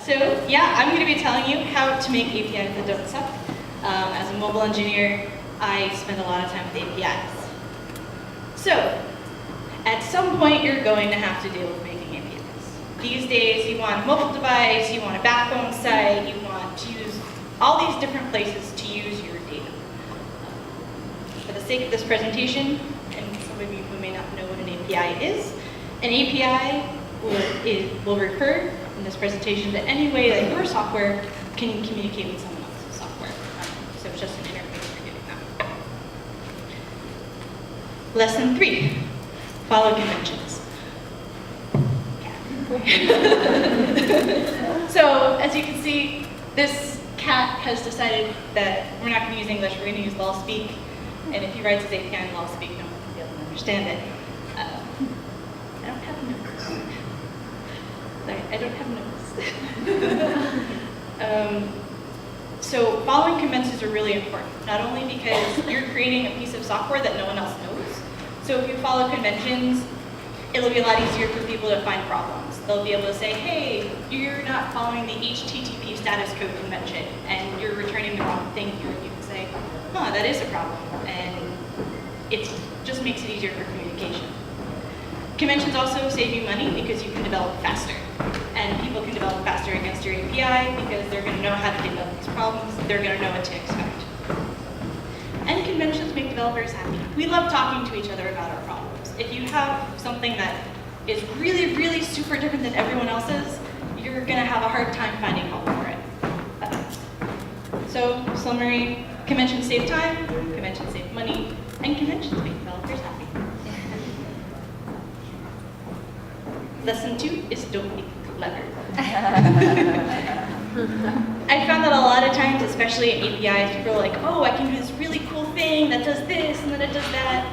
So yeah, I'm going to be telling you how to make APIs that don't suck. As a mobile engineer, I spend a lot of time with APIs. So at some point, you're going to have to deal with making APIs. These days, you want a mobile device, you want a backbone site, you want to use all these different places to use your data. For the sake of this presentation, and some of you who may not know what an API is, an API will refer in this presentation to any way that your software can communicate with someone else's software. So it's just an interface for doing that. Lesson 3, follow conventions. So as you can see, this cat has decided that we're not going to use English, we're going to use law speak. And if he writes his API in law speak, no one will be able to understand it. I don't have notes. Sorry, I don't have notes. So following conventions are really important, not only because you're creating a piece of software that no one else knows. So if you follow conventions, it'll be a lot easier for people to find problems. They'll be able to say, hey, you're not following the HTTP status code convention, and you're returning the wrong thing here. You can say, huh, that is a problem. And it just makes it easier for communication. Conventions also save you money because you can develop faster. And people can develop faster against your API because they're going to know how to develop these problems. They're going to know what to expect. And conventions make developers happy. We love talking to each other about our problems. If you have something that is really, really super different than everyone else's, you're going to have a hard time finding help for it. So, summary, conventions save time, conventions save money, and conventions make developers happy. Lesson 2 is don't be clever. I found that a lot of times, especially in APIs, people are like, oh, I can do this really cool thing that does this and then it does that.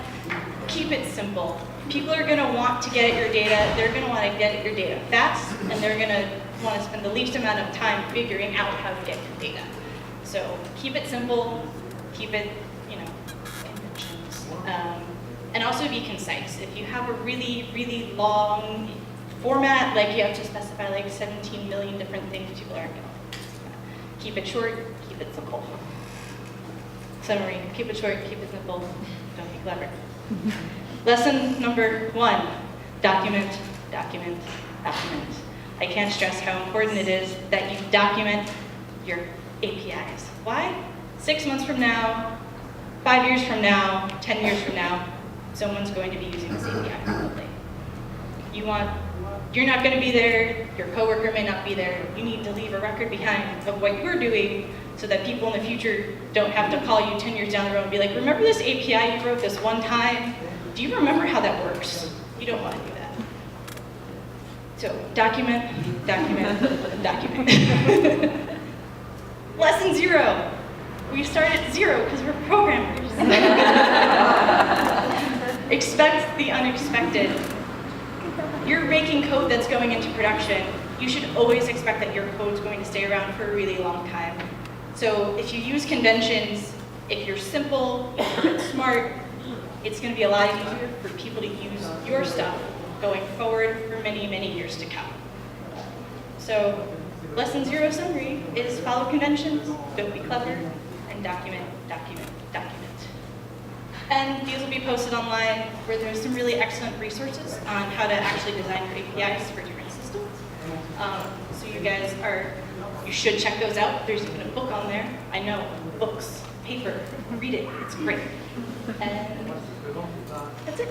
Keep it simple. People are going to want to get at your data. They're going to want to get at your data fast, and they're going to want to spend the least amount of time figuring out how to get your data. So keep it simple. Keep it, conventions. And also be concise. If you have a really, really long format, like you have to specify like 17 million different things, people aren't going to. Keep it short, keep it simple. Summary, keep it short, keep it simple, don't be clever. Lesson number 1, document, document, document. I can't stress how important it is that you document your APIs. Why? 6 months from now, 5 years from now, 10 years from now, someone's going to be using this API probably. You're not going to be there, your coworker may not be there, you need to leave a record behind of what you're doing so that people in the future don't have to call you 10 years down the road and be like, remember this API you wrote this one time? Do you remember how that works? You don't want to do that. So document, document, document. Lesson 0. We start at 0 because we're programmers. Expect the unexpected. You're making code that's going into production. You should always expect that your code's going to stay around for a really long time. So if you use conventions, if you're simple, if you're smart, it's going to be a lot easier for people to use your stuff going forward for many, many years to come. So lesson 0 summary is follow conventions, don't be clever, and document, document, document. And these will be posted online where there's some really excellent resources on how to actually design your APIs for different systems. So you should check those out. There's even a book on there. I know, books, paper, read it, it's great. And that's it.